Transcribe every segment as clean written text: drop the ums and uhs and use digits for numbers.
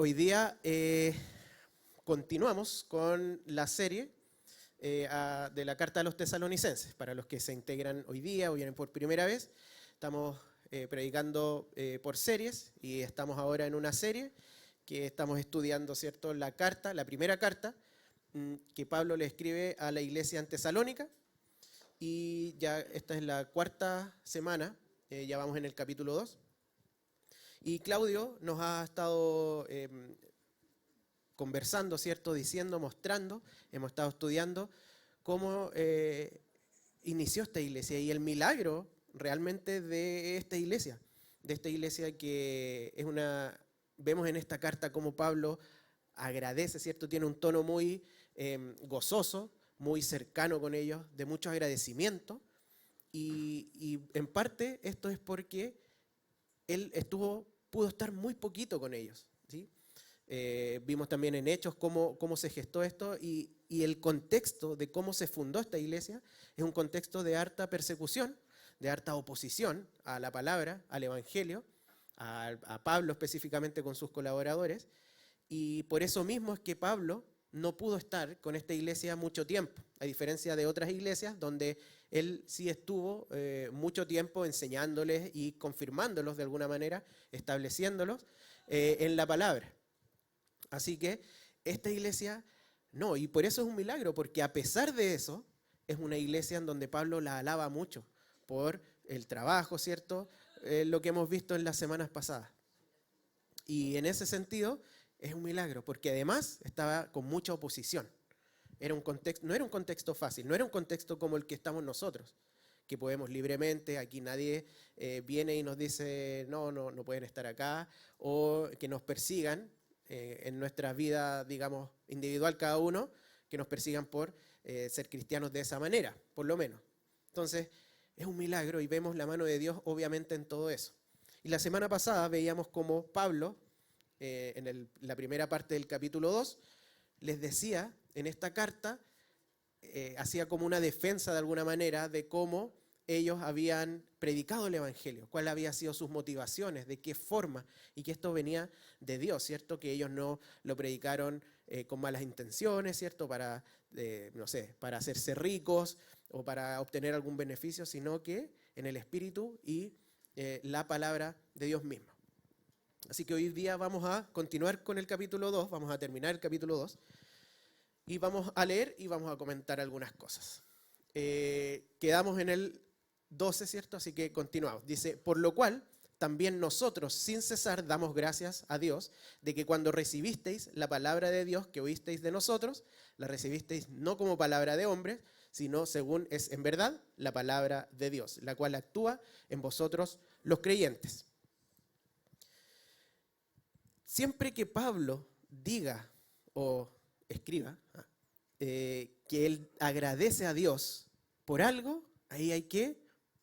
Hoy día continuamos con la serie de la Carta a los Tesalonicenses. Para los que se integran hoy día o vienen por primera vez, estamos predicando por series y estamos ahora en una serie que estamos estudiando, ¿cierto? La primera carta que Pablo le escribe a la iglesia en Tesalónica, y ya esta es la cuarta semana, ya vamos en el capítulo 2. Y Claudio nos ha estado conversando, ¿cierto? Diciendo, mostrando, hemos estado estudiando cómo inició esta iglesia y el milagro realmente de esta iglesia que es vemos en esta carta cómo Pablo agradece, ¿cierto? Tiene un tono muy gozoso, muy cercano con ellos, de mucho agradecimiento, y en parte esto es porque él pudo estar muy poquito con ellos, ¿sí? Vimos también en Hechos cómo se gestó esto y el contexto de cómo se fundó esta iglesia es un contexto de harta persecución, de harta oposición a la palabra, al evangelio, a Pablo específicamente con sus colaboradores, y por eso mismo es que Pablo no pudo estar con esta iglesia mucho tiempo, a diferencia de otras iglesias donde él sí estuvo mucho tiempo enseñándoles y confirmándolos de alguna manera, estableciéndolos en la palabra. Así que esta iglesia no, y por eso es un milagro, porque a pesar de eso, es una iglesia en donde Pablo la alaba mucho por el trabajo, ¿cierto? Lo que hemos visto en las semanas pasadas. Y en ese sentido es un milagro, porque además estaba con mucha oposición. No era un contexto fácil, no era un contexto como el que estamos nosotros, que podemos libremente, aquí nadie viene y nos dice no pueden estar acá, o que nos persigan en nuestra vida, digamos, individual cada uno, que nos persigan por ser cristianos de esa manera, por lo menos. Entonces, es un milagro y vemos la mano de Dios obviamente en todo eso. Y la semana pasada veíamos cómo Pablo, la primera parte del capítulo 2, les decía en esta carta, hacía como una defensa de alguna manera de cómo ellos habían predicado el evangelio, cuáles habían sido sus motivaciones, de qué forma, y que esto venía de Dios, ¿cierto? Que ellos no lo predicaron con malas intenciones, ¿cierto? Para, no sé, para hacerse ricos o para obtener algún beneficio, sino que en el Espíritu y la palabra de Dios misma. Así que hoy día vamos a continuar con el capítulo 2, vamos a terminar el capítulo 2, y vamos a leer y vamos a comentar algunas cosas. Quedamos en el 12, ¿cierto? Así que continuamos. Dice, por lo cual, también nosotros sin cesar damos gracias a Dios de que cuando recibisteis la palabra de Dios que oísteis de nosotros, la recibisteis no como palabra de hombres, sino según es en verdad la palabra de Dios, la cual actúa en vosotros los creyentes. Siempre que Pablo diga o escriba que él agradece a Dios por algo, ahí hay que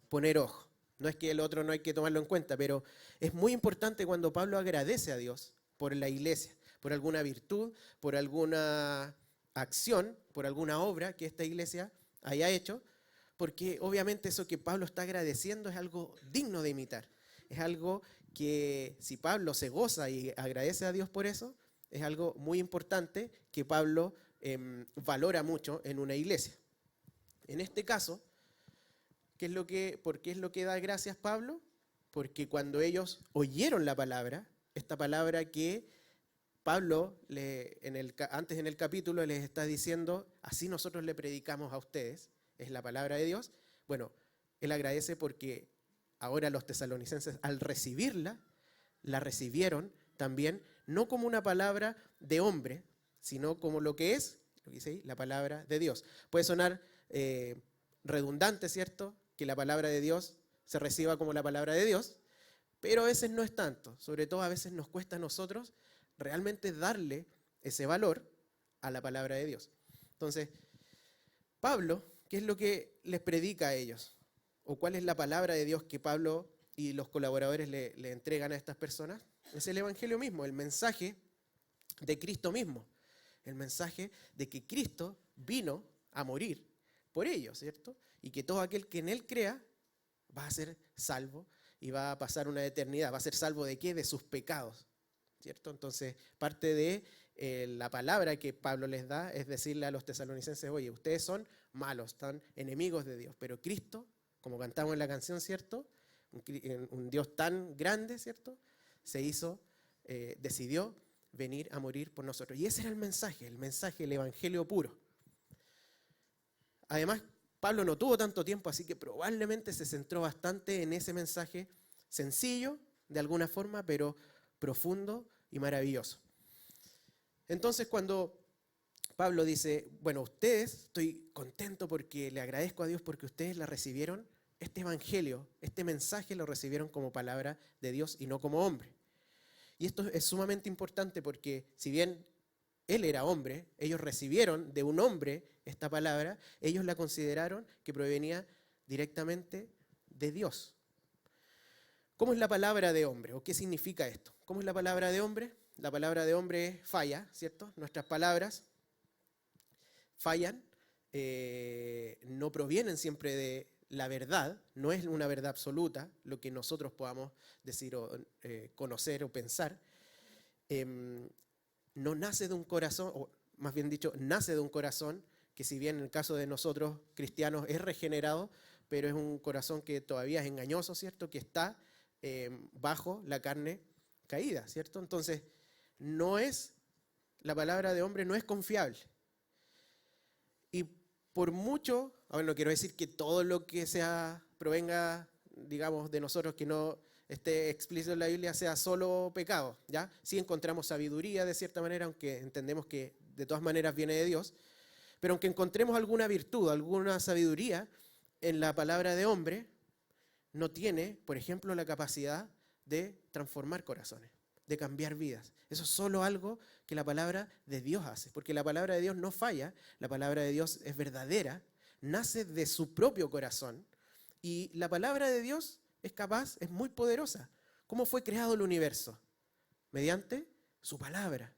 poner ojo. No es que el otro no hay que tomarlo en cuenta, pero es muy importante cuando Pablo agradece a Dios por la iglesia, por alguna virtud, por alguna acción, por alguna obra que esta iglesia haya hecho, porque obviamente eso que Pablo está agradeciendo es algo digno de imitar. Es algo que si Pablo se goza y agradece a Dios por eso, es algo muy importante que Pablo valora mucho en una iglesia. En este caso, ¿por qué es lo que da gracias Pablo? Porque cuando ellos oyeron la palabra, esta palabra que Pablo antes en el capítulo les está diciendo, así nosotros le predicamos a ustedes, es la palabra de Dios. Bueno, él agradece porque ahora los tesalonicenses al recibirla, la recibieron también, no como una palabra de hombre, sino como lo que es, lo que dice ahí, la palabra de Dios. Puede sonar redundante, ¿cierto? Que la palabra de Dios se reciba como la palabra de Dios, pero a veces no es tanto. Sobre todo a veces nos cuesta a nosotros realmente darle ese valor a la palabra de Dios. Entonces, Pablo, ¿qué es lo que les predica a ellos? ¿O cuál es la palabra de Dios que Pablo y los colaboradores le entregan a estas personas? Es el evangelio mismo, el mensaje de Cristo mismo. El mensaje de que Cristo vino a morir por ellos, ¿cierto? Y que todo aquel que en Él crea va a ser salvo y va a pasar una eternidad. ¿Va a ser salvo de qué? De sus pecados. ¿cierto? Entonces, parte de la palabra que Pablo les da es decirle a los tesalonicenses, oye, ustedes son malos, están enemigos de Dios, pero Cristo, como cantamos en la canción, ¿cierto? Un Dios tan grande, ¿cierto? Decidió venir a morir por nosotros. Y ese era el mensaje, el evangelio puro. Además, Pablo no tuvo tanto tiempo, así que probablemente se centró bastante en ese mensaje sencillo, de alguna forma, pero profundo y maravilloso. Entonces, cuando Pablo dice, bueno, ustedes, estoy contento porque le agradezco a Dios porque ustedes la recibieron, este evangelio, este mensaje lo recibieron como palabra de Dios y no como hombre. Y esto es sumamente importante porque si bien él era hombre, ellos recibieron de un hombre esta palabra, ellos la consideraron que provenía directamente de Dios. ¿Cómo es la palabra de hombre? ¿O qué significa esto? ¿Cómo es la palabra de hombre? La palabra de hombre falla, ¿cierto? Nuestras palabras fallan, no provienen siempre de la verdad, no es una verdad absoluta, lo que nosotros podamos decir o conocer o pensar. No nace de un corazón, o más bien dicho, nace de un corazón que si bien en el caso de nosotros cristianos es regenerado, pero es un corazón que todavía es engañoso, ¿cierto? Que está bajo la carne caída, ¿cierto? Entonces, la palabra de hombre no es confiable. Y por mucho, ahora no quiero decir que todo lo que provenga, digamos, de nosotros, que no esté explícito en la Biblia, sea solo pecado, ¿ya? Sí encontramos sabiduría de cierta manera, aunque entendemos que de todas maneras viene de Dios, pero aunque encontremos alguna virtud, alguna sabiduría en la palabra de hombre, no tiene, por ejemplo, la capacidad de transformar corazones, de cambiar vidas. Eso es solo algo que la palabra de Dios hace, porque la palabra de Dios no falla, la palabra de Dios es verdadera, nace de su propio corazón, y la palabra de Dios es capaz, es muy poderosa. ¿Cómo fue creado el universo? Mediante su palabra.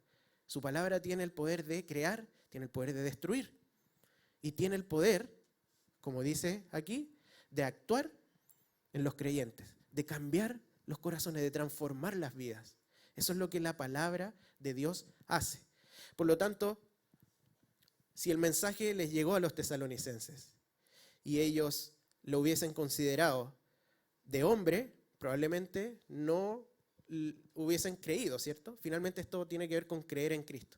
Su palabra tiene el poder de crear, tiene el poder de destruir, y tiene el poder, como dice aquí, de actuar en los creyentes, de cambiar los corazones, de transformar las vidas. Eso es lo que la palabra de Dios hace. Por lo tanto, si el mensaje les llegó a los tesalonicenses y ellos lo hubiesen considerado de hombre, probablemente no hubiesen creído, ¿cierto? Finalmente esto tiene que ver con creer en Cristo.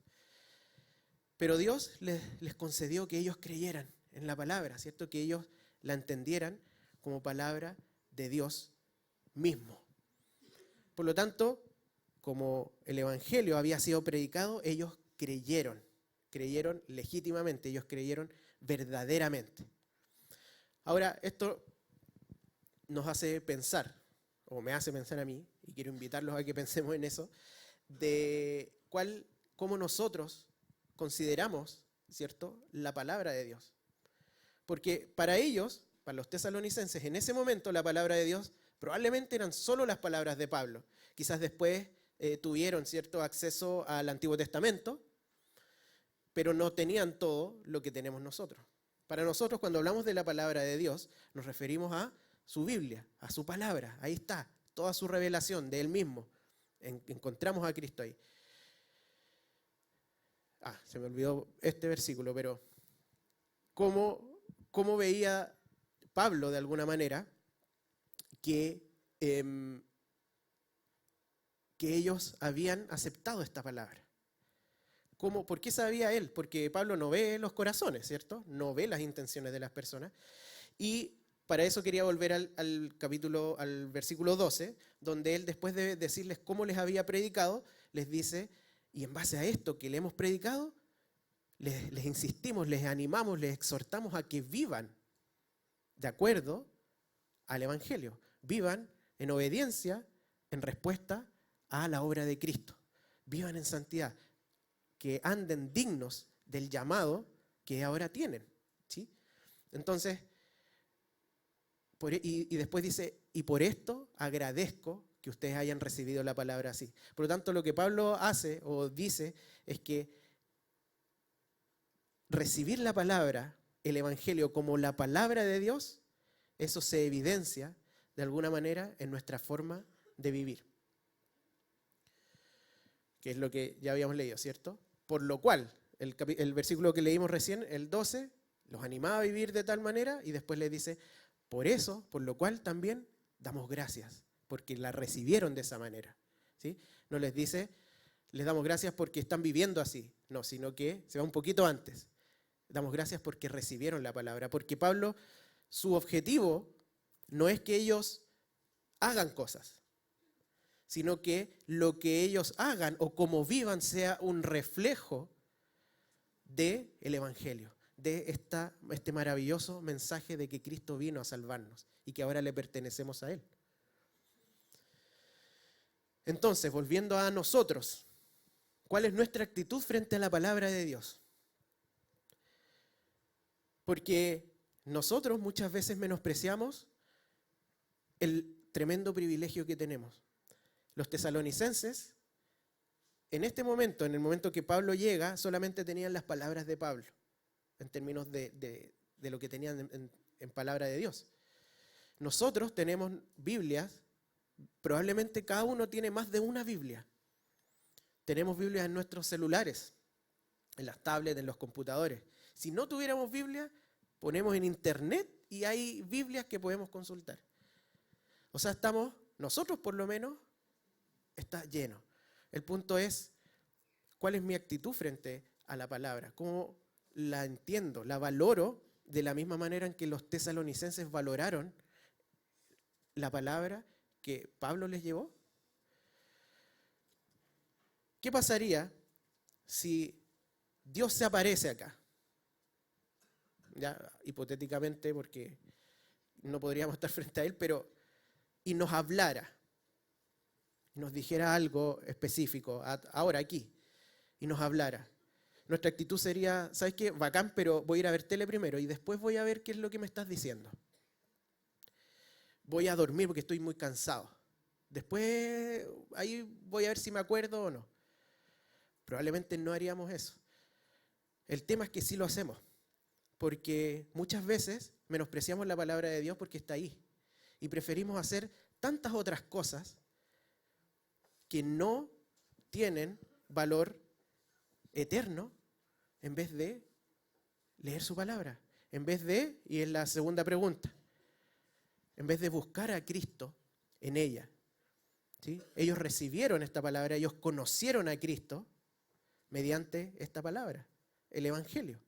Pero Dios les concedió que ellos creyeran en la palabra, ¿cierto? Que ellos la entendieran como palabra de Dios mismo. Por lo tanto, como el evangelio había sido predicado, ellos creyeron legítimamente, ellos creyeron verdaderamente. Ahora, esto nos hace pensar, o me hace pensar a mí, y quiero invitarlos a que pensemos en eso, de cómo nosotros consideramos, ¿cierto?, la palabra de Dios. Porque para ellos, para los tesalonicenses, en ese momento la palabra de Dios probablemente eran solo las palabras de Pablo. Quizás después tuvieron cierto acceso al Antiguo Testamento, pero no tenían todo lo que tenemos nosotros. Para nosotros, cuando hablamos de la palabra de Dios, nos referimos a su Biblia, a su palabra. Ahí está, toda su revelación de Él mismo. Encontramos a Cristo ahí. Se me olvidó este versículo, pero ¿cómo veía Pablo de alguna manera que ellos habían aceptado esta palabra? ¿Por qué sabía él? Porque Pablo no ve los corazones, ¿cierto? No ve las intenciones de las personas. Y para eso quería volver al versículo 12, donde él, después de decirles cómo les había predicado, les dice, y en base a esto que le hemos predicado, les insistimos, les animamos, les exhortamos a que vivan de acuerdo al Evangelio. Vivan en obediencia, en respuesta a la obra de Cristo. Vivan en santidad, que anden dignos del llamado que ahora tienen, ¿sí? Entonces, y después dice, y por esto agradezco que ustedes hayan recibido la palabra así. Por lo tanto, lo que Pablo hace o dice es que recibir la palabra, el Evangelio, como la palabra de Dios, eso se evidencia de alguna manera en nuestra forma de vivir. que es lo que ya habíamos leído, ¿cierto? Por lo cual, el versículo que leímos recién, el 12, los animaba a vivir de tal manera y después les dice, por eso, por lo cual también damos gracias, porque la recibieron de esa manera, ¿sí? No les dice, les damos gracias porque están viviendo así, no, sino que se va un poquito antes. Damos gracias porque recibieron la palabra, porque Pablo, su objetivo no es que ellos hagan cosas, sino que lo que ellos hagan o como vivan sea un reflejo del Evangelio, de este maravilloso mensaje de que Cristo vino a salvarnos y que ahora le pertenecemos a Él. Entonces, volviendo a nosotros, ¿cuál es nuestra actitud frente a la palabra de Dios? Porque nosotros muchas veces menospreciamos el tremendo privilegio que tenemos. Los tesalonicenses, en este momento, en el momento que Pablo llega, solamente tenían las palabras de Pablo, en términos de lo que tenían en palabra de Dios. Nosotros tenemos Biblias, probablemente cada uno tiene más de una Biblia. Tenemos Biblias en nuestros celulares, en las tablets, en los computadores. Si no tuviéramos Biblia, ponemos en internet y hay Biblias que podemos consultar. O sea, nosotros por lo menos, está lleno. El punto es, ¿cuál es mi actitud frente a la palabra? ¿Cómo la entiendo? ¿La valoro de la misma manera en que los tesalonicenses valoraron la palabra que Pablo les llevó? ¿Qué pasaría si Dios se aparece acá? Ya, hipotéticamente, porque no podríamos estar frente a Él, pero y nos hablara, nos dijera algo específico, ahora aquí, y nos hablara. Nuestra actitud sería, ¿sabes qué? Bacán, pero voy a ir a ver tele primero y después voy a ver qué es lo que me estás diciendo. Voy a dormir porque estoy muy cansado. Después, ahí voy a ver si me acuerdo o no. Probablemente no haríamos eso. El tema es que sí lo hacemos, porque muchas veces menospreciamos la palabra de Dios porque está ahí y preferimos hacer tantas otras cosas que no tienen valor eterno en vez de leer su palabra, en vez de, y es la segunda pregunta, en vez de buscar a Cristo en ella. ¿Sí? Ellos recibieron esta palabra, ellos conocieron a Cristo mediante esta palabra, el Evangelio.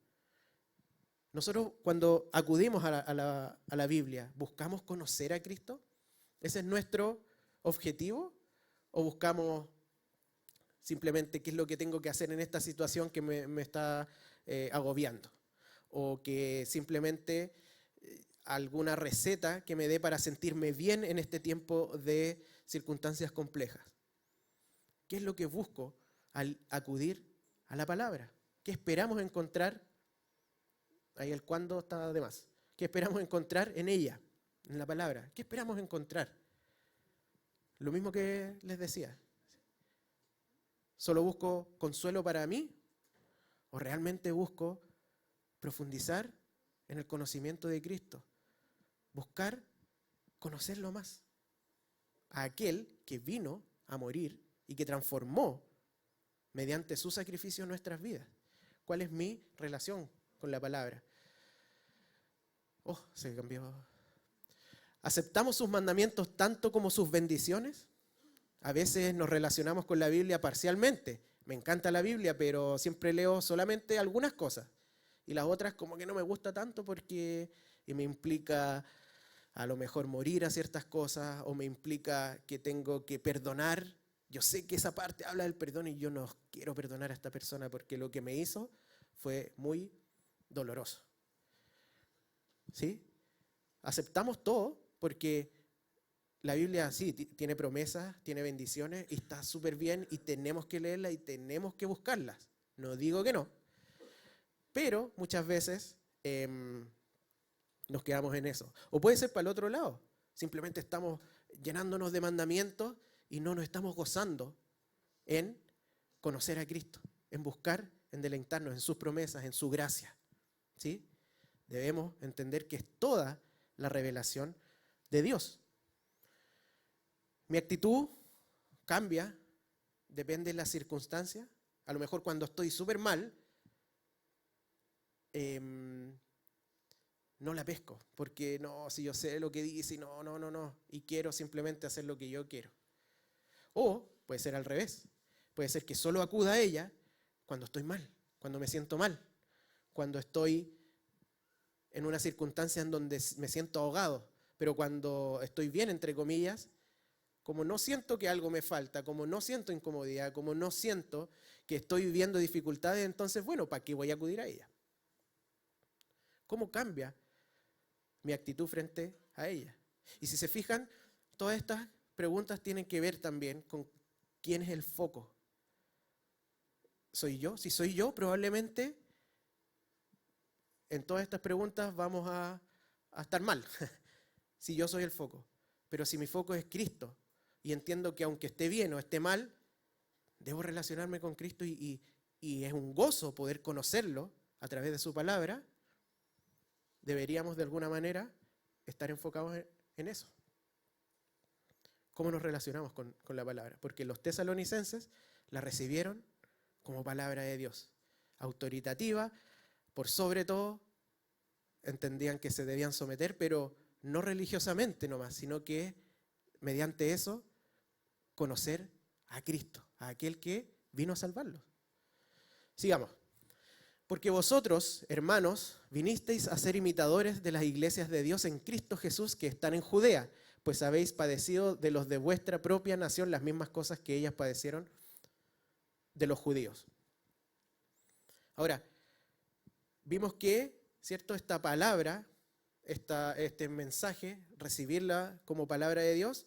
Nosotros cuando acudimos a la Biblia, ¿buscamos conocer a Cristo? ¿Ese es nuestro objetivo? ¿O buscamos simplemente qué es lo que tengo que hacer en esta situación que me está agobiando? ¿O que simplemente alguna receta que me dé para sentirme bien en este tiempo de circunstancias complejas? ¿Qué es lo que busco al acudir a la palabra? ¿Qué esperamos encontrar? Ahí el cuándo está de más. ¿Qué esperamos encontrar en ella, en la palabra? ¿Qué esperamos encontrar? Lo mismo que les decía. ¿Solo busco consuelo para mí? ¿O realmente busco profundizar en el conocimiento de Cristo? Buscar conocerlo más. A aquel que vino a morir y que transformó mediante su sacrificio nuestras vidas. ¿Cuál es mi relación con la palabra? Oh, se cambió. ¿Aceptamos sus mandamientos tanto como sus bendiciones? A veces nos relacionamos con la Biblia parcialmente. Me encanta la Biblia, pero siempre leo solamente algunas cosas. Y las otras como que no me gusta tanto porque me implica a lo mejor morir a ciertas cosas o me implica que tengo que perdonar. Yo sé que esa parte habla del perdón y yo no quiero perdonar a esta persona porque lo que me hizo fue muy doloroso. ¿Sí? Aceptamos todo porque la Biblia sí tiene promesas, tiene bendiciones y está súper bien y tenemos que leerla y tenemos que buscarlas. No digo que no, pero muchas veces nos quedamos en eso. O puede ser para el otro lado. Simplemente estamos llenándonos de mandamientos y no nos estamos gozando en conocer a Cristo, en buscar, en deleitarnos en sus promesas, en su gracia. ¿Sí? Debemos entender que es toda la revelación de Dios. Mi actitud cambia depende de la circunstancia. A lo mejor cuando estoy súper mal, no la pesco, porque no, si yo sé lo que dice, y no, y quiero simplemente hacer lo que yo quiero. O puede ser al revés, puede ser que solo acuda a ella cuando estoy mal, cuando me siento mal, cuando estoy en una circunstancia en donde me siento ahogado, pero cuando estoy bien, entre comillas, como no siento que algo me falta, como no siento incomodidad, como no siento que estoy viviendo dificultades, entonces, bueno, ¿para qué voy a acudir a ella? ¿Cómo cambia mi actitud frente a ella? Y si se fijan, todas estas preguntas tienen que ver también con quién es el foco. ¿Soy yo? Si soy yo, probablemente en todas estas preguntas vamos a estar mal, si yo soy el foco. Pero si mi foco es Cristo, y entiendo que aunque esté bien o esté mal, debo relacionarme con Cristo y es un gozo poder conocerlo a través de su palabra, deberíamos de alguna manera estar enfocados en eso. ¿Cómo nos relacionamos con la palabra? Porque los tesalonicenses la recibieron como palabra de Dios, autoritativa, por sobre todo, entendían que se debían someter, pero no religiosamente nomás, sino que mediante eso conocer a Cristo, a aquel que vino a salvarlos. Sigamos. Porque vosotros, hermanos, vinisteis a ser imitadores de las iglesias de Dios en Cristo Jesús que están en Judea, pues habéis padecido de los de vuestra propia nación las mismas cosas que ellas padecieron de los judíos. Ahora, vimos que, ¿cierto?, esta palabra, este mensaje, recibirla como palabra de Dios,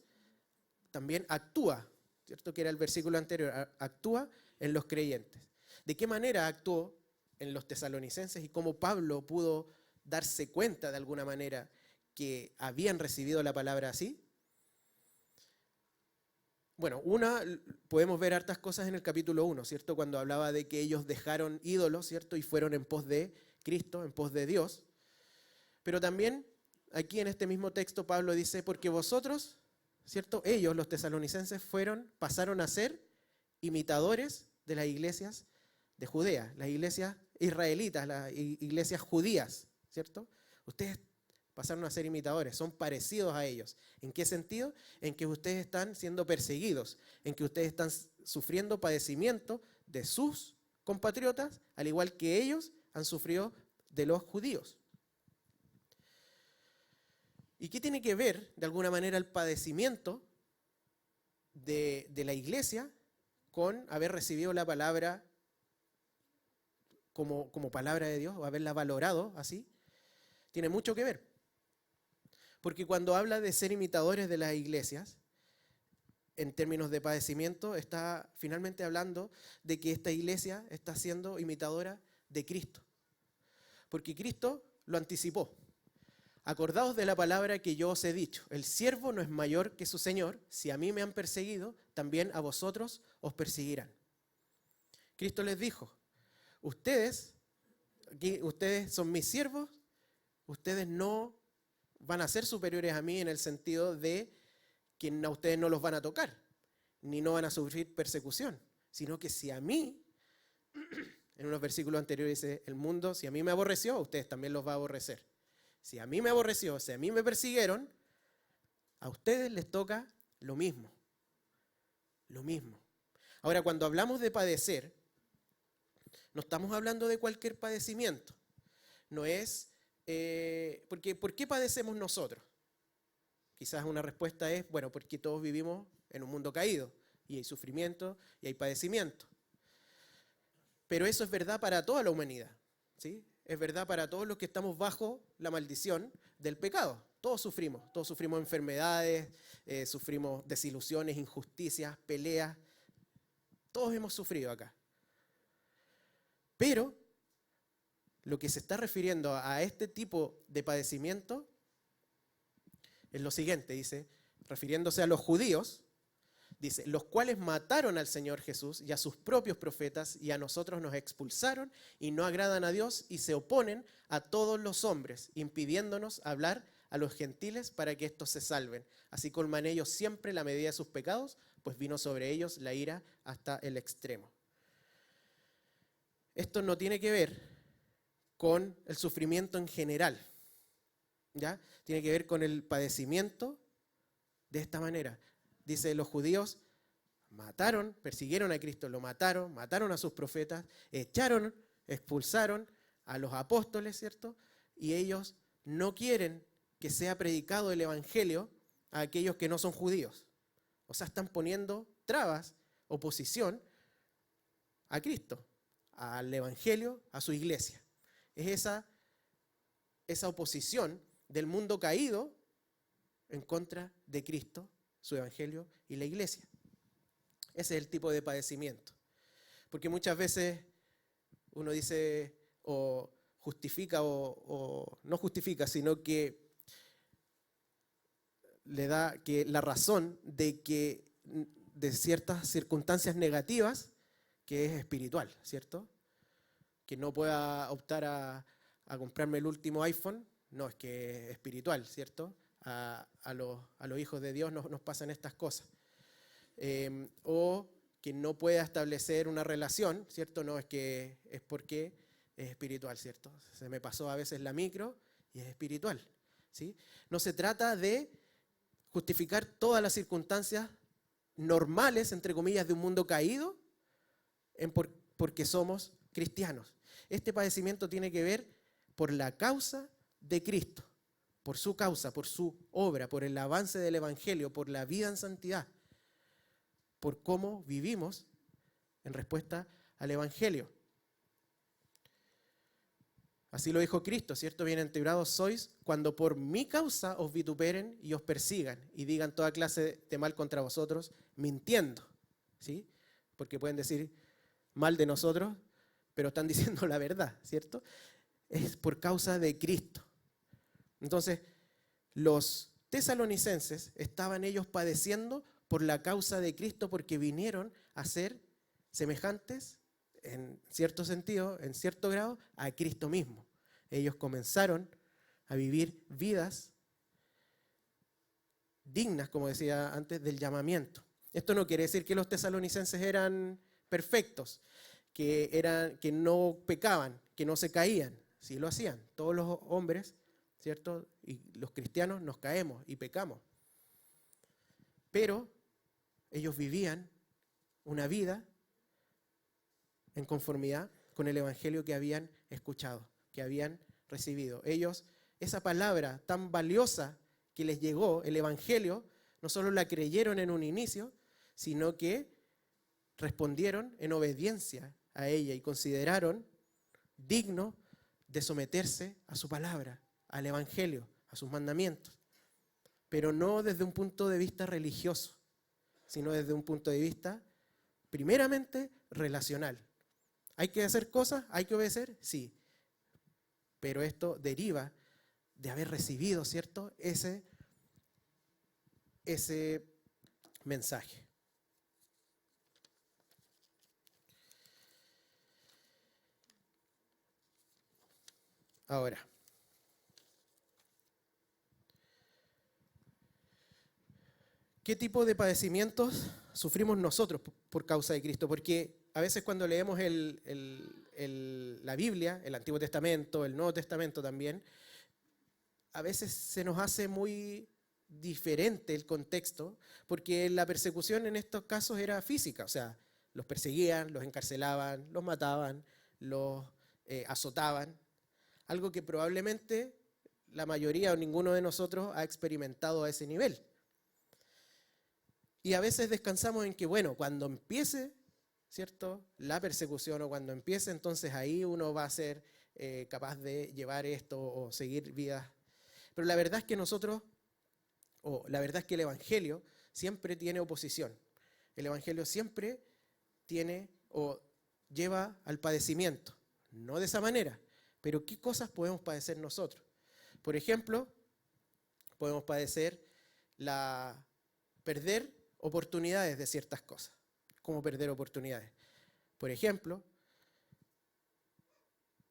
también actúa, ¿cierto?, que era el versículo anterior, actúa en los creyentes. ¿De qué manera actuó en los tesalonicenses y cómo Pablo pudo darse cuenta de alguna manera que habían recibido la palabra así? Bueno, podemos ver hartas cosas en el capítulo 1, ¿cierto? Cuando hablaba de que ellos dejaron ídolos, ¿cierto? Y fueron en pos de Cristo, en pos de Dios. Pero también aquí en este mismo texto Pablo dice, porque vosotros, ¿cierto? Ellos, los tesalonicenses, pasaron a ser imitadores de las iglesias de Judea, las iglesias israelitas, las iglesias judías, ¿cierto? Ustedes pasaron a ser imitadores, son parecidos a ellos. ¿En qué sentido? En que ustedes están siendo perseguidos, en que ustedes están sufriendo padecimiento de sus compatriotas, al igual que ellos han sufrido de los judíos. ¿Y qué tiene que ver, de alguna manera, el padecimiento de la iglesia con haber recibido la palabra como palabra de Dios, o haberla valorado así? Tiene mucho que ver. Porque cuando habla de ser imitadores de las iglesias, en términos de padecimiento, está finalmente hablando de que esta iglesia está siendo imitadora de Cristo. Porque Cristo lo anticipó. Acordaos de la palabra que yo os he dicho, el siervo no es mayor que su señor, si a mí me han perseguido, también a vosotros os perseguirán. Cristo les dijo, ustedes son mis siervos, ustedes no van a ser superiores a mí en el sentido de que a ustedes no los van a tocar, ni no van a sufrir persecución, sino que si a mí, en unos versículos anteriores dice, el mundo, si a mí me aborreció, a ustedes también los va a aborrecer. Si a mí me aborreció, si a mí me persiguieron, a ustedes les toca lo mismo. Lo mismo. Ahora, cuando hablamos de padecer, no estamos hablando de cualquier padecimiento. No es, porque ¿por qué padecemos nosotros? Quizás una respuesta es, bueno, porque todos vivimos en un mundo caído, y hay sufrimiento y hay padecimiento. Pero eso es verdad para toda la humanidad, ¿sí? Es verdad para todos los que estamos bajo la maldición del pecado. Todos sufrimos enfermedades, sufrimos desilusiones, injusticias, peleas. Todos hemos sufrido acá. Pero lo que se está refiriendo a este tipo de padecimiento es lo siguiente, dice, refiriéndose a los judíos, dice, los cuales mataron al Señor Jesús y a sus propios profetas y a nosotros nos expulsaron y no agradan a Dios y se oponen a todos los hombres, impidiéndonos hablar a los gentiles para que estos se salven. Así colman ellos siempre la medida de sus pecados pues vino sobre ellos la ira hasta el extremo. Esto no tiene que ver con el sufrimiento en general, ¿ya? Tiene que ver con el padecimiento de esta manera. Dice, los judíos mataron, persiguieron a Cristo, lo mataron, mataron a sus profetas, echaron, expulsaron a los apóstoles, ¿cierto? Y ellos no quieren que sea predicado el evangelio a aquellos que no son judíos. O sea, están poniendo trabas, oposición a Cristo, al evangelio, a su iglesia. Es esa oposición del mundo caído en contra de Cristo, su evangelio y la iglesia. Ese es el tipo de padecimiento. Porque muchas veces uno dice o justifica o no justifica, sino que le da que la razón de que de ciertas circunstancias negativas que es espiritual, ¿cierto? Que no pueda optar a comprarme el último iPhone, no, es que es espiritual, ¿cierto? A los hijos de Dios nos pasan estas cosas. O que no pueda establecer una relación, ¿cierto? No, es que es porque es espiritual, ¿cierto? Se me pasó a veces la micro y es espiritual, ¿sí? No se trata de justificar todas las circunstancias normales, entre comillas, de un mundo caído porque somos cristianos. Este padecimiento tiene que ver por la causa de Cristo, por su causa, por su obra, por el avance del evangelio, por la vida en santidad, por cómo vivimos en respuesta al evangelio. Así lo dijo Cristo, ¿cierto? Bienaventurados sois cuando por mi causa os vituperen y os persigan y digan toda clase de mal contra vosotros, mintiendo, ¿sí? Porque pueden decir mal de nosotros, pero están diciendo la verdad, ¿cierto? Es por causa de Cristo. Entonces, los tesalonicenses estaban ellos padeciendo por la causa de Cristo porque vinieron a ser semejantes, en cierto sentido, en cierto grado, a Cristo mismo. Ellos comenzaron a vivir vidas dignas, como decía antes, del llamamiento. Esto no quiere decir que los tesalonicenses eran perfectos, que no pecaban, que no se caían. Sí lo hacían. Todos los hombres, ¿cierto? Y los cristianos nos caemos y pecamos. Pero ellos vivían una vida en conformidad con el evangelio que habían escuchado, que habían recibido. Ellos, esa palabra tan valiosa que les llegó, el evangelio, no solo la creyeron en un inicio, sino que respondieron en obediencia a ella y consideraron digno de someterse a su palabra, al evangelio, a sus mandamientos. Pero no desde un punto de vista religioso, sino desde un punto de vista primeramente relacional. ¿Hay que hacer cosas? ¿Hay que obedecer? Sí. Pero esto deriva de haber recibido, ¿cierto? Ese mensaje. Ahora, ¿qué tipo de padecimientos sufrimos nosotros por causa de Cristo? Porque a veces cuando leemos la Biblia, el Antiguo Testamento, el Nuevo Testamento también, a veces se nos hace muy diferente el contexto, porque la persecución en estos casos era física, o sea, los perseguían, los encarcelaban, los mataban, los azotaban, algo que probablemente la mayoría o ninguno de nosotros ha experimentado a ese nivel. Y a veces descansamos en que, bueno, cuando empiece, ¿cierto?, la persecución o cuando empiece, entonces ahí uno va a ser capaz de llevar esto o seguir vidas. Pero la verdad es que la verdad es que el Evangelio siempre tiene oposición. El Evangelio siempre tiene o lleva al padecimiento. No de esa manera, pero ¿qué cosas podemos padecer nosotros? Por ejemplo, podemos padecer perder oportunidades de ciertas cosas. ¿Cómo perder oportunidades? Por ejemplo,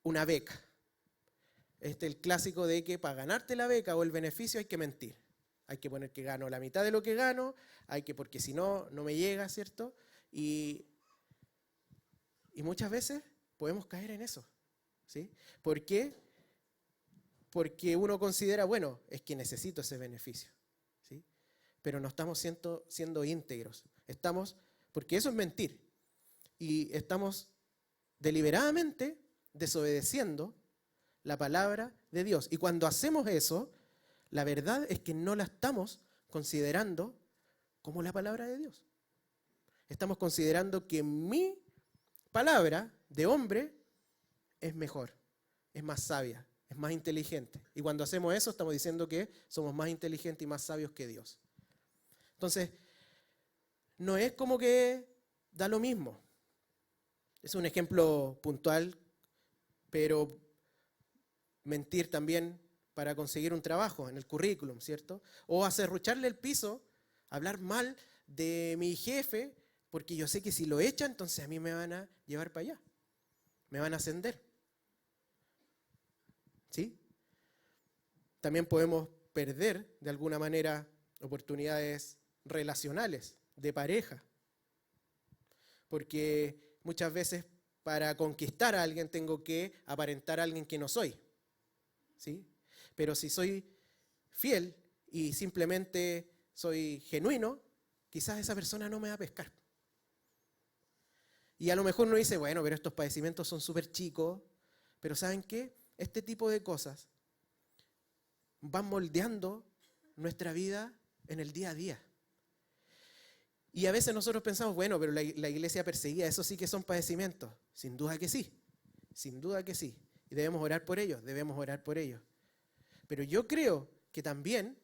una beca. Este es el clásico de que para ganarte la beca o el beneficio hay que mentir. Hay que poner que gano la mitad de lo que gano, porque si no, no me llega, ¿cierto? Y muchas veces podemos caer en eso, ¿sí? ¿Por qué? Porque uno considera, bueno, es que necesito ese beneficio, ¿sí? Pero no estamos siendo íntegros. Porque eso es mentir. Y estamos deliberadamente desobedeciendo la palabra de Dios. Y cuando hacemos eso, la verdad es que no la estamos considerando como la palabra de Dios. Estamos considerando que mi palabra de hombre es mejor, es más sabia, es más inteligente. Y cuando hacemos eso, estamos diciendo que somos más inteligentes y más sabios que Dios. Entonces, no es como que da lo mismo. Es un ejemplo puntual, pero mentir también para conseguir un trabajo en el currículum, ¿cierto? O acerrucharle el piso, hablar mal de mi jefe, porque yo sé que si lo echan, entonces a mí me van a llevar para allá, me van a ascender. ¿Sí? También podemos perder, de alguna manera, oportunidades relacionales, de pareja, porque muchas veces para conquistar a alguien tengo que aparentar a alguien que no soy, ¿sí? Pero si soy fiel y simplemente soy genuino, quizás esa persona no me va a pescar. Y a lo mejor uno dice, bueno, pero estos padecimientos son súper chicos, pero ¿saben qué? Este tipo de cosas van moldeando nuestra vida en el día a día. Y a veces nosotros pensamos, bueno, pero la iglesia perseguida, eso sí que son padecimientos. Sin duda que sí, sin duda que sí. Y debemos orar por ellos, Pero yo creo que también,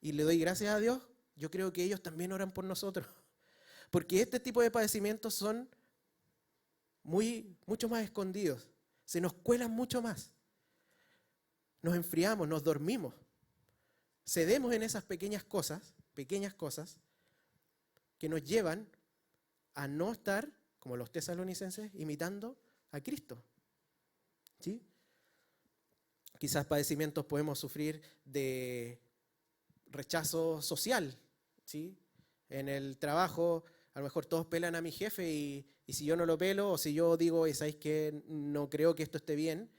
y le doy gracias a Dios, yo creo que ellos también oran por nosotros. Porque este tipo de padecimientos son mucho más escondidos, se nos cuelan mucho más. Nos enfriamos, nos dormimos, cedemos en esas pequeñas cosas que nos llevan a no estar, como los tesalonicenses, imitando a Cristo. ¿Sí? Quizás padecimientos podemos sufrir de rechazo social, ¿sí? En el trabajo, a lo mejor todos pelan a mi jefe y si yo no lo pelo, o si yo digo, ¿sabéis qué? No creo que esto esté bien,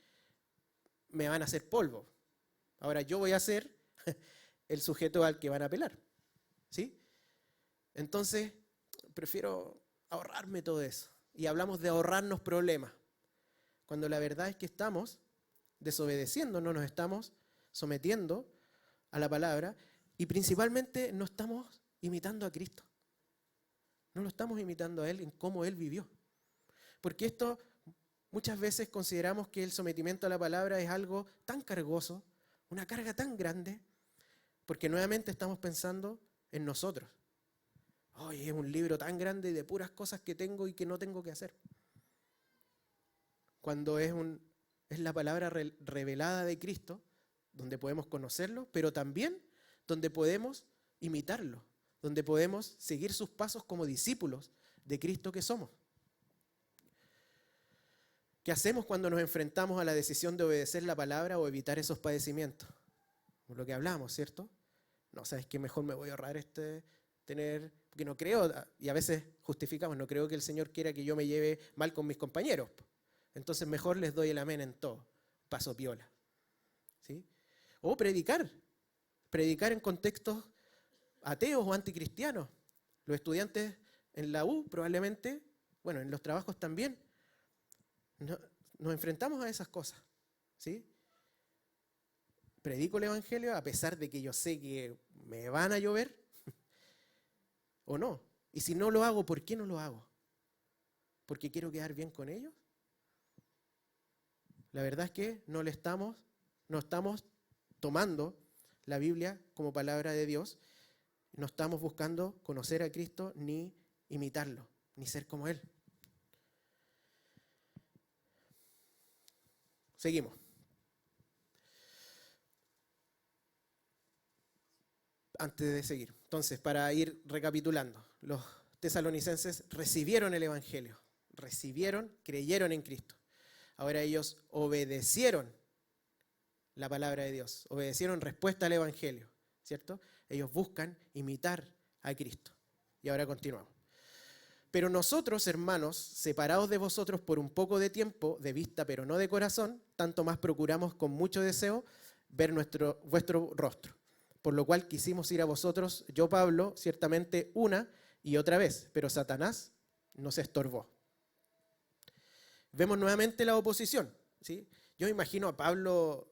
me van a hacer polvo. Ahora yo voy a ser el sujeto al que van a pelar, ¿sí? Entonces, prefiero ahorrarme todo eso. Y hablamos de ahorrarnos problemas, cuando la verdad es que estamos desobedeciendo, no nos estamos sometiendo a la palabra y principalmente no estamos imitando a Cristo. No lo estamos imitando a Él en cómo Él vivió. Porque esto muchas veces consideramos que el sometimiento a la palabra es algo tan cargoso, una carga tan grande, porque nuevamente estamos pensando en nosotros. Oye, es un libro tan grande de puras cosas que tengo y que no tengo que hacer. Cuando es la palabra revelada de Cristo, donde podemos conocerlo, pero también donde podemos imitarlo, donde podemos seguir sus pasos como discípulos de Cristo que somos. ¿Qué hacemos cuando nos enfrentamos a la decisión de obedecer la palabra o evitar esos padecimientos? Por lo que hablamos, ¿cierto? No, ¿sabes qué? Mejor me voy a ahorrar porque no creo, y a veces justificamos, no creo que el Señor quiera que yo me lleve mal con mis compañeros. Entonces mejor les doy el amén en todo, paso piola. ¿Sí? O predicar en contextos ateos o anticristianos. Los estudiantes en la U probablemente, bueno, en los trabajos también, nos enfrentamos a esas cosas. ¿Sí? Predico el Evangelio a pesar de que yo sé que me van a llover o no. Y si no lo hago, ¿por qué no lo hago? ¿Porque quiero quedar bien con ellos? La verdad es que no estamos tomando la Biblia como palabra de Dios, no estamos buscando conocer a Cristo ni imitarlo, ni ser como Él. Seguimos. Antes de seguir, entonces, para ir recapitulando, los tesalonicenses recibieron el Evangelio, creyeron en Cristo. Ahora ellos obedecieron la palabra de Dios, obedecieron respuesta al Evangelio, ¿cierto? Ellos buscan imitar a Cristo. Y ahora continuamos. Pero nosotros, hermanos, separados de vosotros por un poco de tiempo, de vista pero no de corazón, tanto más procuramos con mucho deseo ver vuestro rostro. Por lo cual quisimos ir a vosotros, yo Pablo, ciertamente una y otra vez, pero Satanás nos estorbó. Vemos nuevamente la oposición, ¿sí? Yo imagino a Pablo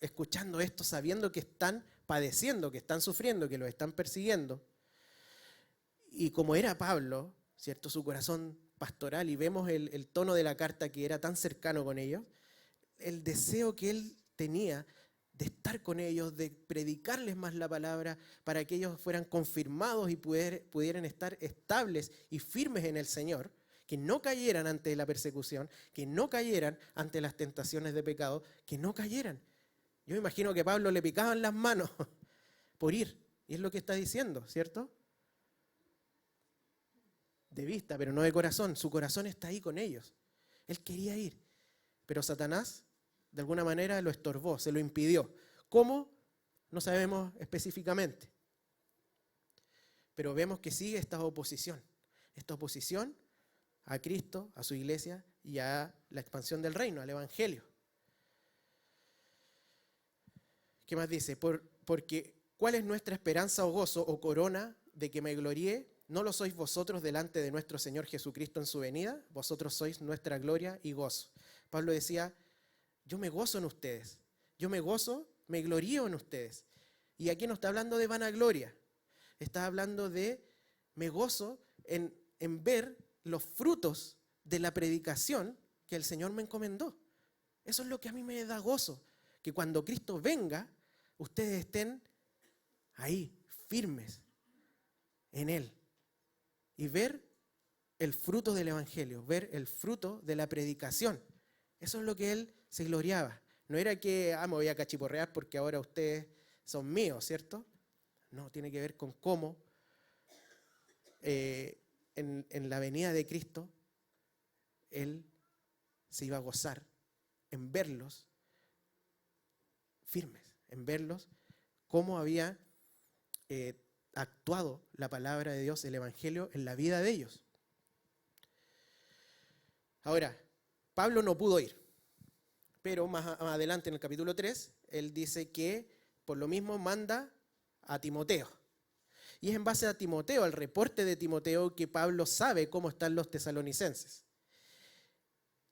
escuchando esto, sabiendo que están padeciendo, que están sufriendo, que los están persiguiendo. Y como era Pablo, ¿cierto? Su corazón pastoral, y vemos el tono de la carta que era tan cercano con ellos, el deseo que él tenía de estar con ellos, de predicarles más la palabra, para que ellos fueran confirmados y pudieran estar estables y firmes en el Señor, que no cayeran ante la persecución, que no cayeran ante las tentaciones de pecado, que no cayeran. Yo me imagino que a Pablo le picaban las manos por ir, y es lo que está diciendo, ¿cierto? De vista, pero no de corazón. Su corazón está ahí con ellos. Él quería ir, pero Satanás de alguna manera lo estorbó, se lo impidió. ¿Cómo? No sabemos específicamente. Pero vemos que sigue esta oposición a Cristo, a su iglesia y a la expansión del reino, al evangelio. ¿Qué más dice? Porque ¿cuál es nuestra esperanza o gozo o corona de que me gloríe? ¿No lo sois vosotros delante de nuestro Señor Jesucristo en su venida? Vosotros sois nuestra gloria y gozo. Pablo decía, yo me gozo en ustedes. Yo me gozo, me glorío en ustedes. Y aquí no está hablando de vanagloria. Está hablando de, me gozo en ver los frutos de la predicación que el Señor me encomendó. Eso es lo que a mí me da gozo. Que cuando Cristo venga, ustedes estén ahí, firmes en Él. Y ver el fruto del evangelio, ver el fruto de la predicación. Eso es lo que él se gloriaba. No era que, me voy a cachiporrear porque ahora ustedes son míos, ¿cierto? No, tiene que ver con cómo en la venida de Cristo, él se iba a gozar en verlos firmes, en verlos cómo había actuado la palabra de Dios, el evangelio, en la vida de ellos. Ahora, Pablo no pudo ir, pero más adelante en el capítulo 3, él dice que por lo mismo manda a Timoteo. Y es en base a Timoteo, al reporte de Timoteo, que Pablo sabe cómo están los tesalonicenses.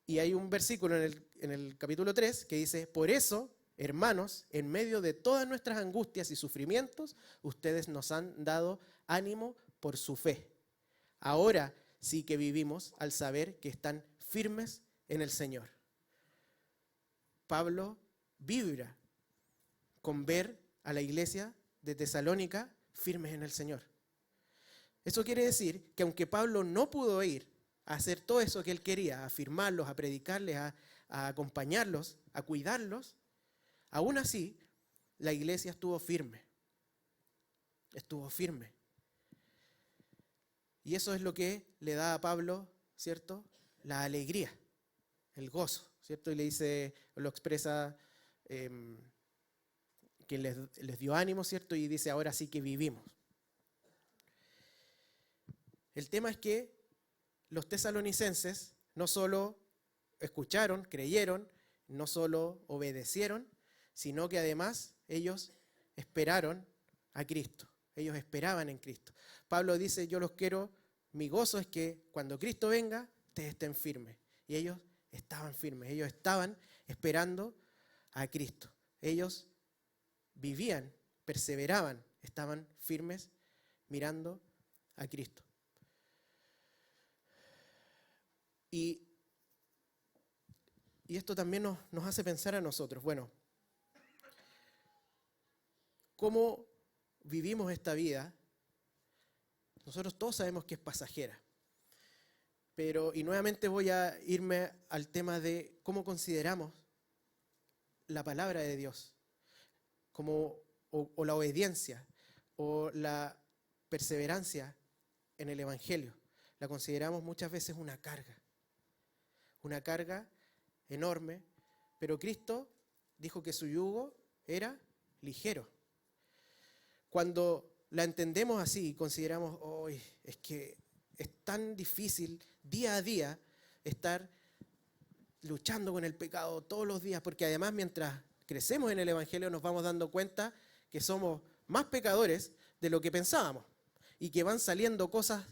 Y hay un versículo en el capítulo 3 que dice, por eso, hermanos, en medio de todas nuestras angustias y sufrimientos, ustedes nos han dado ánimo por su fe. Ahora sí que vivimos al saber que están firmes en el Señor. Pablo vibra con ver a la iglesia de Tesalónica firmes en el Señor. Eso quiere decir que aunque Pablo no pudo ir a hacer todo eso que él quería, a afirmarlos, a predicarles, a acompañarlos, a cuidarlos, aún así la iglesia estuvo firme. Estuvo firme. Y eso es lo que le da a Pablo, ¿cierto? La alegría, el gozo, ¿cierto? Y le dice, lo expresa que les dio ánimo, ¿cierto? Y dice, ahora sí que vivimos. El tema es que los tesalonicenses no solo escucharon, creyeron, no solo obedecieron, sino que además ellos esperaron a Cristo. Ellos esperaban en Cristo. Pablo dice, yo los quiero, mi gozo es que cuando Cristo venga, ustedes estén firmes. Y ellos estaban firmes, ellos estaban esperando a Cristo. Ellos vivían, perseveraban, estaban firmes mirando a Cristo. Y esto también nos hace pensar a nosotros, bueno, ¿cómo vivimos esta vida? Nosotros todos sabemos que es pasajera. Y nuevamente voy a irme al tema de cómo consideramos la palabra de Dios, o la obediencia, o la perseverancia en el Evangelio. La consideramos muchas veces una carga enorme, pero Cristo dijo que su yugo era ligero. cuando la entendemos así y consideramos, hoy es que es tan difícil día a día estar luchando con el pecado todos los días, porque además mientras crecemos en el Evangelio nos vamos dando cuenta que somos más pecadores de lo que pensábamos y que van saliendo cosas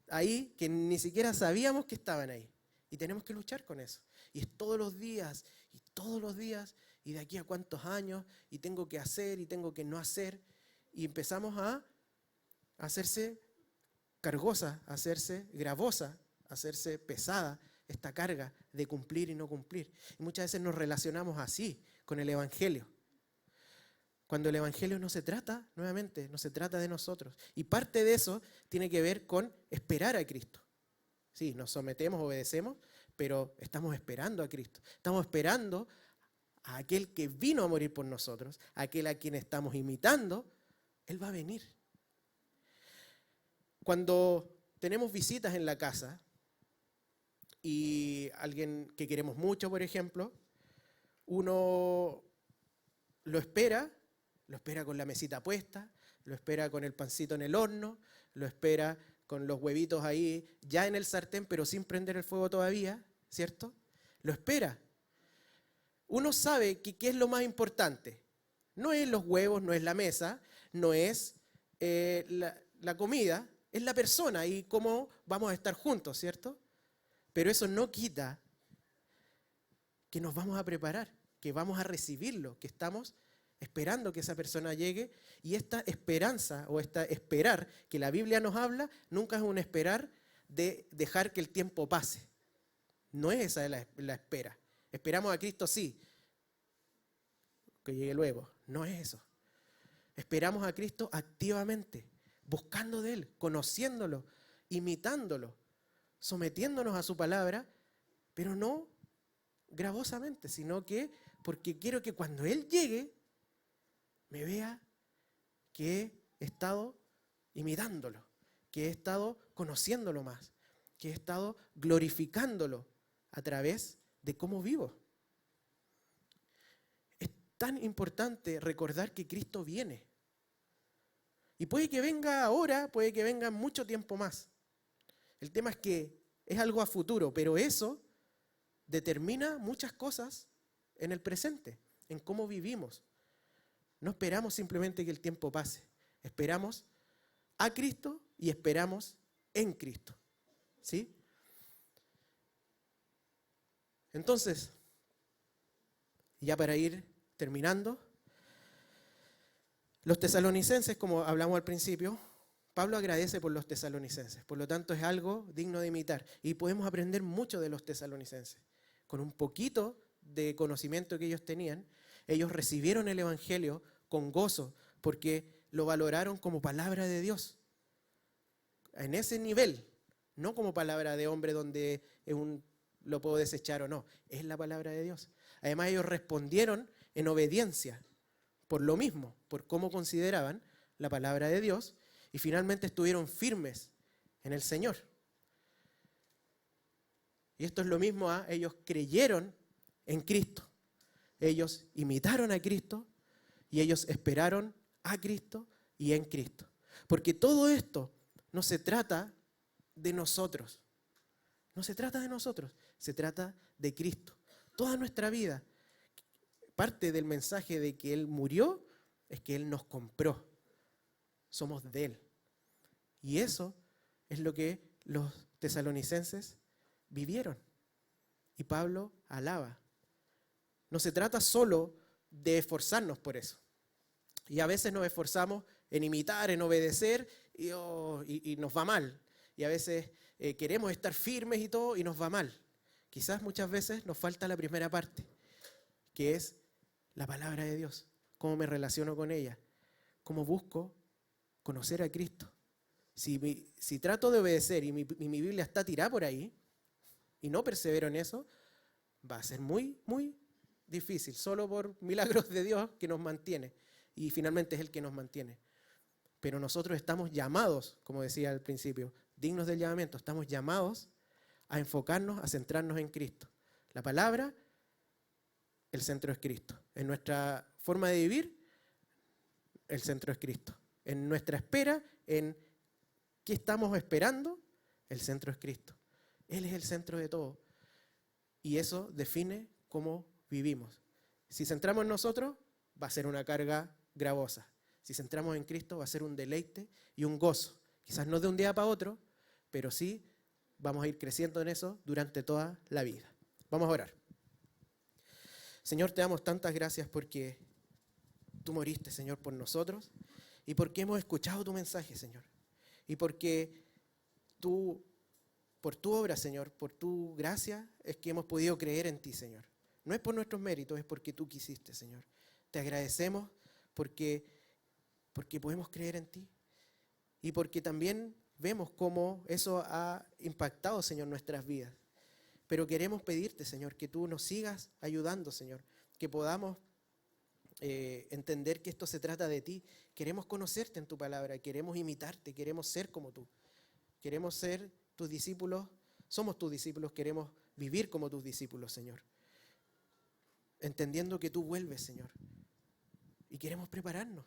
ahí que ni siquiera sabíamos que estaban ahí. Y tenemos que luchar con eso. Y es todos los días, y de aquí a cuántos años, y tengo que hacer, y tengo que no hacer. Y empezamos a hacerse cargosa, a hacerse gravosa, a hacerse pesada esta carga de cumplir y no cumplir. Y muchas veces nos relacionamos así con el Evangelio. Cuando el Evangelio no se trata, nuevamente, no se trata de nosotros. Y parte de eso tiene que ver con esperar a Cristo. Sí, nos sometemos, obedecemos, pero estamos esperando a Cristo. Estamos esperando a aquel que vino a morir por nosotros, a aquel a quien estamos imitando. Él va a venir. Cuando tenemos visitas en la casa y alguien que queremos mucho, por ejemplo, uno lo espera con la mesita puesta, lo espera con el pancito en el horno, lo espera con los huevitos ahí ya en el sartén, pero sin prender el fuego todavía, ¿cierto? Lo espera. Uno sabe que ¿qué es lo más importante? No es los huevos, no es la mesa, no es la comida, es la persona y cómo vamos a estar juntos, ¿cierto? Pero eso no quita que nos vamos a preparar, que vamos a recibirlo, que estamos esperando que esa persona llegue, y esta esperanza o esta esperar que la Biblia nos habla nunca es un esperar de dejar que el tiempo pase. No es esa la espera. Esperamos a Cristo, sí, que llegue luego. No es eso. Esperamos a Cristo activamente, buscando de Él, conociéndolo, imitándolo, sometiéndonos a su palabra, pero no gravosamente, sino que porque quiero que cuando Él llegue, me vea que he estado imitándolo, que he estado conociéndolo más, que he estado glorificándolo a través de cómo vivo. Es tan importante recordar que Cristo viene. Y puede que venga ahora, puede que venga mucho tiempo más. El tema es que es algo a futuro, pero eso determina muchas cosas en el presente, en cómo vivimos. No esperamos simplemente que el tiempo pase. Esperamos a Cristo y esperamos en Cristo. ¿Sí? Entonces, ya para ir terminando, los tesalonicenses, como hablamos al principio, Pablo agradece por los tesalonicenses. Por lo tanto, es algo digno de imitar. Y podemos aprender mucho de los tesalonicenses. Con un poquito de conocimiento que ellos tenían, ellos recibieron el Evangelio con gozo, porque lo valoraron como palabra de Dios. En ese nivel, no como palabra de hombre donde lo puedo desechar o no, es la palabra de Dios. Además, ellos respondieron en obediencia, por lo mismo, por cómo consideraban la palabra de Dios, y finalmente estuvieron firmes en el Señor. Y esto es lo mismo a ellos creyeron en Cristo. Ellos imitaron a Cristo y ellos esperaron a Cristo y en Cristo. Porque todo esto no se trata de nosotros. No se trata de nosotros, se trata de Cristo. Toda nuestra vida, parte del mensaje de que Él murió es que Él nos compró. Somos de Él. Y eso es lo que los tesalonicenses vivieron. Y Pablo alaba. No se trata solo de esforzarnos por eso. Y a veces nos esforzamos en imitar, en obedecer, y nos va mal. Y a veces queremos estar firmes y todo, y nos va mal. Quizás muchas veces nos falta la primera parte, que es la palabra de Dios. Cómo me relaciono con ella. Cómo busco conocer a Cristo. Si trato de obedecer y mi Biblia está tirada por ahí, y no persevero en eso, va a ser muy, muy difícil, solo por milagros de Dios que nos mantiene. Y finalmente es Él que nos mantiene. Pero nosotros estamos llamados, como decía al principio, dignos del llamamiento, estamos llamados a enfocarnos, a centrarnos en Cristo. La palabra, el centro es Cristo. En nuestra forma de vivir, el centro es Cristo. En nuestra espera, en qué estamos esperando, el centro es Cristo. Él es el centro de todo. Y eso define cómo vivimos. Si centramos en nosotros, va a ser una carga gravosa. Si centramos en Cristo, va a ser un deleite y un gozo. Quizás no de un día para otro, pero sí vamos a ir creciendo en eso durante toda la vida. Vamos a orar. Señor, te damos tantas gracias porque tú moriste, Señor, por nosotros y porque hemos escuchado tu mensaje, Señor. Y porque tú, por tu obra, Señor, por tu gracia, es que hemos podido creer en ti, Señor. No es por nuestros méritos, es porque tú quisiste, Señor. Te agradecemos porque podemos creer en ti y porque también vemos cómo eso ha impactado, Señor, nuestras vidas. Pero queremos pedirte, Señor, que tú nos sigas ayudando, Señor, que podamos entender que esto se trata de ti. Queremos conocerte en tu palabra, queremos imitarte, queremos ser como tú. Queremos ser tus discípulos, somos tus discípulos, queremos vivir como tus discípulos, Señor. Entendiendo que tú vuelves, Señor. Y queremos prepararnos.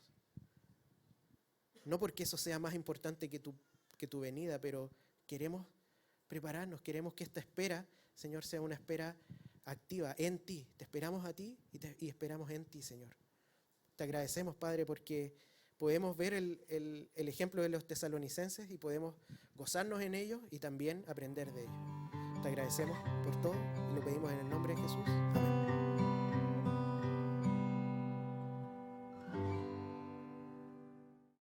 No porque eso sea más importante que tu venida, pero queremos prepararnos, queremos que esta espera, Señor, sea una espera activa en ti. Te esperamos a ti y esperamos en ti, Señor. Te agradecemos, Padre, porque podemos ver el ejemplo de los tesalonicenses y podemos gozarnos en ellos y también aprender de ellos. Te agradecemos por todo y lo pedimos en el nombre de Jesús. Amén.